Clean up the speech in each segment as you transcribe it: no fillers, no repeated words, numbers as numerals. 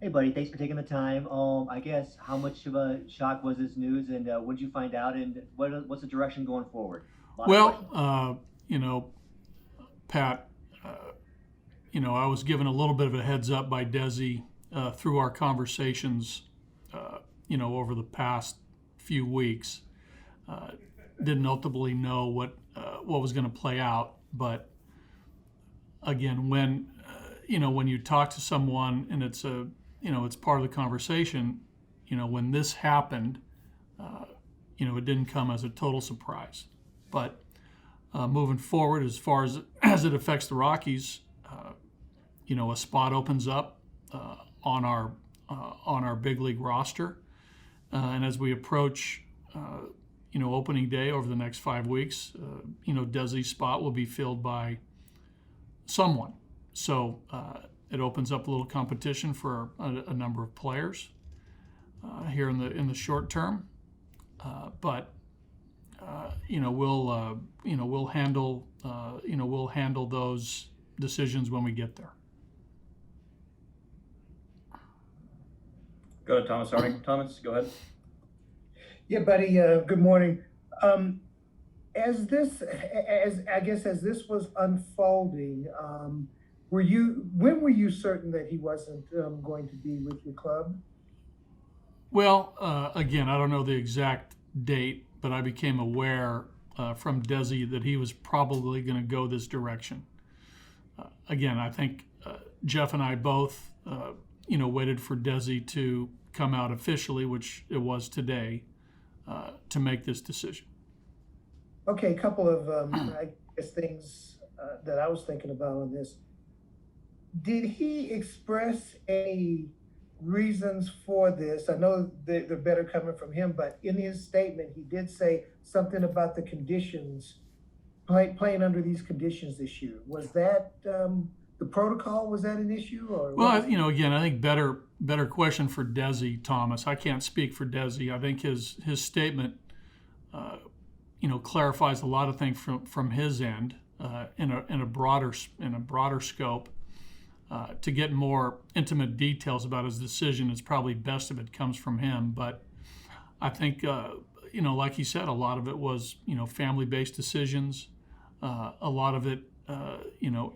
Hey, buddy, thanks for taking the time. I guess how much of a shock was this news, and when did you find out, and what's the direction going forward? A lot of Well, questions. you know, Pat, I was given a little bit of a heads up by Desi through our conversations, over the past few weeks. Uh, didn't ultimately know what was going to play out, but again, when you talk to someone and it's part of the conversation, when this happened, it didn't come as a total surprise. But moving forward, as far as it affects the Rockies, a spot opens up on our big league roster, and as we approach, opening day over the next 5 weeks, Desi's spot will be filled by someone. So it opens up a little competition for a number of players here in the short term, but we'll handle those decisions when we get there. Go ahead, Thomas. Sorry, Thomas, go ahead. Yeah, buddy. Good morning. Um, as I guess, as this was unfolding, when were you certain that he wasn't going to be with your club? Well, again, I don't know the exact date, but I became aware from Desi that he was probably going to go this direction. Again, I think Jeff and I both, waited for Desi to come out officially, which it was today, to make this decision. Okay, a couple of I guess things that I was thinking about on this. Did he express any reasons for this? I know they're better coming from him, but in his statement, he did say something about the conditions, playing under these conditions this year. Was that the protocol? Was that an issue, or what Well, was? again, I think better question for Desi, Thomas. I can't speak for Desi. I think his statement, clarifies a lot of things from his end in a broader scope. To get more intimate details about his decision, it's probably best if it comes from him. But I think, like he said, a lot of it was, family-based decisions. A lot of it,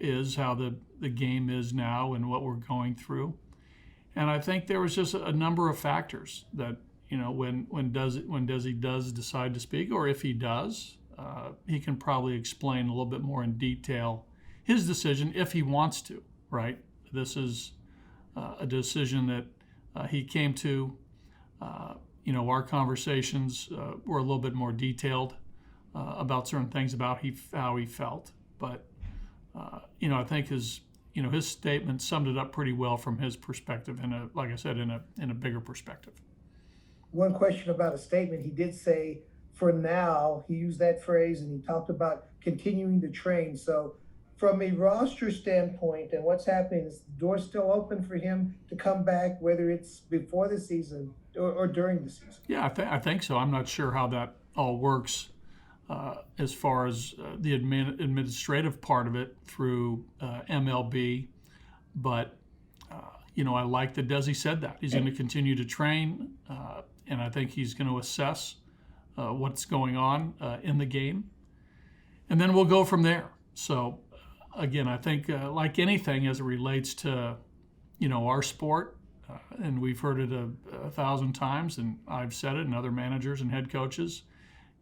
is how the game is now and what we're going through. And I think there was just a number of factors that, when Desi does decide to speak, or if he does, he can probably explain a little bit more in detail his decision if he wants to. Right? This is a decision that he came to. Our conversations were a little bit more detailed about certain things about how he felt. But I think his statement summed it up pretty well from his perspective, like I said, in a bigger perspective. One question about a statement. He did say, "For now," he used that phrase, and he talked about continuing to train. So, from a roster standpoint, and what's happening, is the door still open for him to come back, whether it's before the season or during the season? Yeah, I think so. I'm not sure how that all works as far as the administrative part of it through MLB, but I like that Desi said that he's going to continue to train, and I think he's going to assess what's going on in the game, and then we'll go from there. So, again, I think like anything as it relates to our sport, and we've heard it a thousand times, and I've said it, and other managers and head coaches.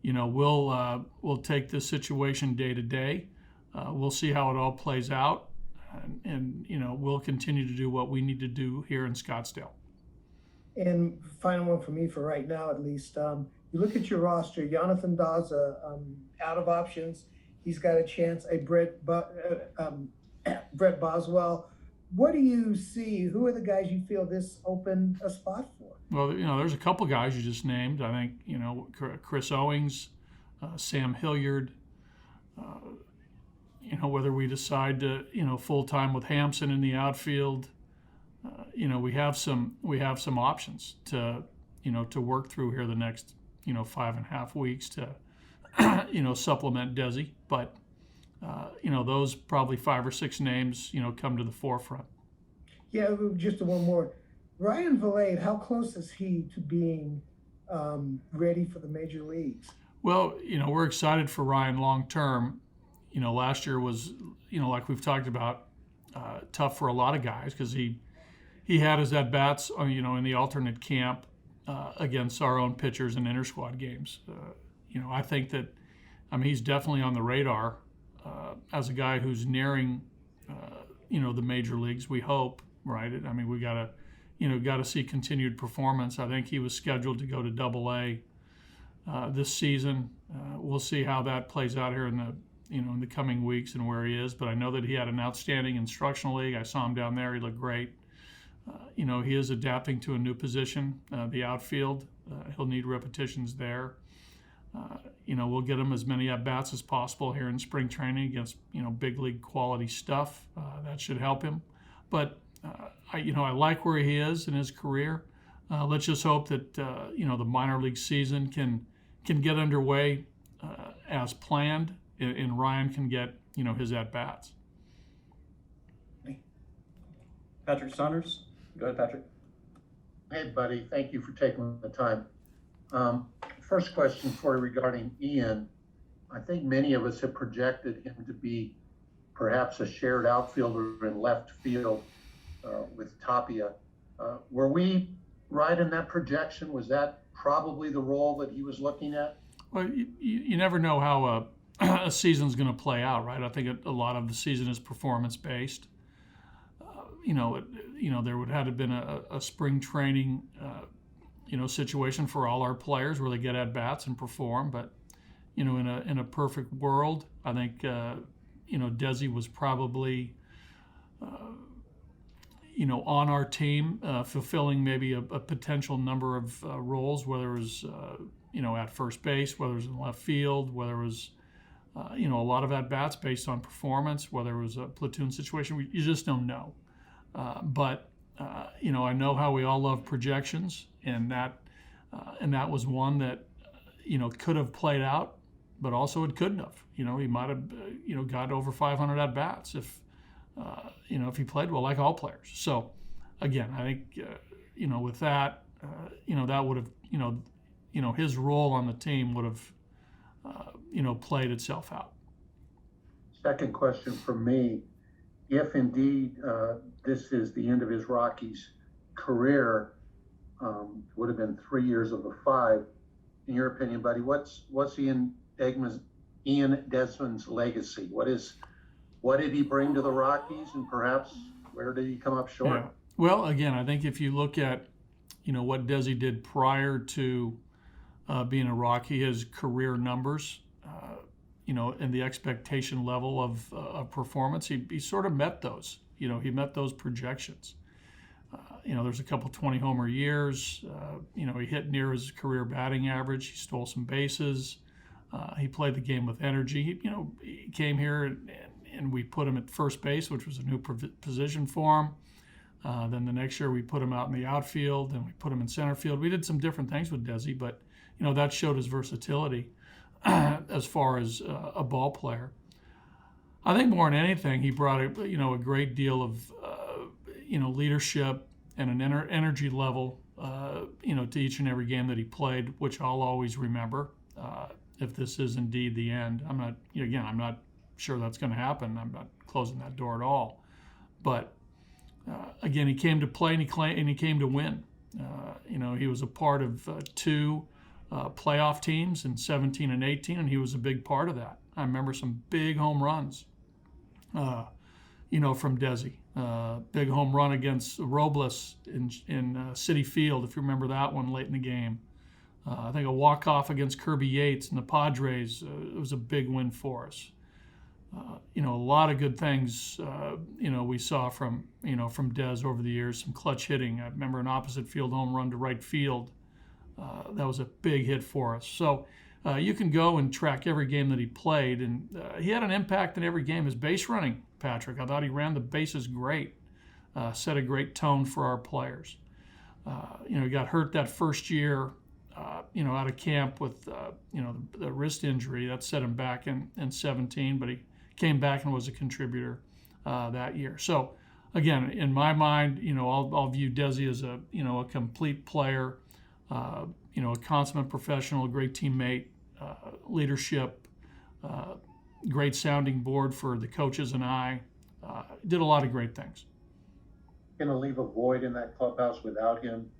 We'll take this situation day to day. We'll see how it all plays out, and we'll continue to do what we need to do here in Scottsdale. And final one for me for right now, at least. You look at your roster. Jonathan Daza, out of options. He's got a chance. Brett Boswell. What do you see? Who are the guys you feel this opened a spot for? Well, there's a couple guys you just named. I think Chris Owings, Sam Hilliard. Uh, whether we decide to full time with Hampson in the outfield, we have some options to work through here the next 5.5 weeks to supplement Desi. But those probably 5 or 6 names come to the forefront. Yeah, just one more. Ryan Vilade, how close is he to being ready for the major leagues? Well, we're excited for Ryan long term. Last year was, like we've talked about, tough for a lot of guys because he had his at bats, in the alternate camp against our own pitchers in inter squad games. I think that, he's definitely on the radar as a guy who's nearing, the major leagues. We hope, right? We gotta see continued performance. I think he was scheduled to go to Double A this season. We'll see how that plays out here in the coming weeks and where he is. But I know that he had an outstanding instructional league. I saw him down there. He looked great. He is adapting to a new position, the outfield. He'll need repetitions there. We'll get him as many at bats as possible here in spring training against big league quality stuff. That should help him. But I like where he is in his career. Let's just hope that the minor league season can get underway as planned, and Ryan can get his at bats. Patrick Saunders. Go ahead, Patrick. Hey, buddy. Thank you for taking the time. First question for you regarding Ian. I think many of us have projected him to be perhaps a shared outfielder in left field with Tapia. Were we right in that projection? Was that probably the role that he was looking at? Well, you never know how a season's going to play out, right? I think a lot of the season is performance based. There would have to been a spring training, situation for all our players where they get at bats and perform. But in a perfect world, I think Desi was probably on our team, fulfilling maybe a potential number of roles, whether it was at first base, whether it was in left field, whether it was a lot of at bats based on performance, whether it was a platoon situation. You just don't know. But I know how we all love projections, and that was one that could have played out, but also it couldn't have. He might have got over 500 at bats if he played well, like all players. So again, I think with that, that would have his role on the team would have played itself out. Second question from me. If indeed this is the end of his Rockies career, would have been 3 years of the 5. In your opinion, buddy, what's Ian Desmond's legacy? What did he bring to the Rockies, and perhaps where did he come up short? Yeah. Well, again, I think if you look at what Desi did prior to being a Rocky, his career numbers, and the expectation level of performance, he sort of met those. He met those projections. There's a couple 20 homer years. He hit near his career batting average. He stole some bases. He played the game with energy. He came here and we put him at first base, which was a new position for him. Then the next year we put him out in the outfield, and we put him in center field. We did some different things with Desi, but that showed his versatility as far as a ball player. I think more than anything, he brought a great deal of leadership and an energy level to each and every game that he played, which I'll always remember. If this is indeed the end, I'm not sure that's going to happen. I'm not closing that door at all. But again, he came to play and he came to win. He was a part of 2 playoff teams in 17 and 18, and he was a big part of that. I remember some big home runs, from Desi. Big home run against Robles in Citi Field, if you remember that one late in the game. I think a walk-off against Kirby Yates and the Padres. It was a big win for us. A lot of good things, we saw from Dez over the years. Some clutch hitting. I remember an opposite field home run to right field. That was a big hit for us. So you can go and track every game that he played, and he had an impact in every game. His base running, Patrick, I thought he ran the bases great. Set a great tone for our players. He got hurt that first year, out of camp with, the wrist injury. That set him back in 17, but he came back and was a contributor that year. So again, in my mind, I'll view Desi as a complete player, a consummate professional, a great teammate, leadership, great sounding board for the coaches and I. Did a lot of great things. Going to leave a void in that clubhouse without him?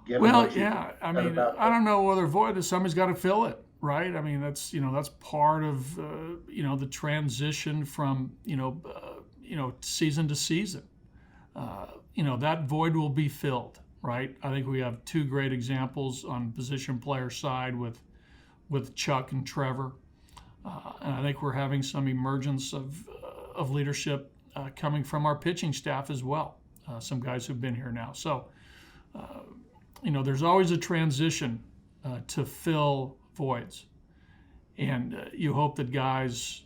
Given Well, what you yeah. I said mean, about I don't know whether void is somebody's got to fill it, right? I mean, that's part of the transition from season to season. That void will be filled, right? I think we have two great examples on position player side with Chuck and Trevor, and I think we're having some emergence of leadership coming from our pitching staff as well. Some guys who've been here now, so. There's always a transition to fill voids, and you hope that guys,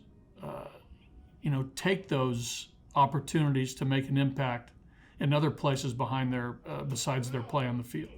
take those opportunities to make an impact in other places besides their play on the field.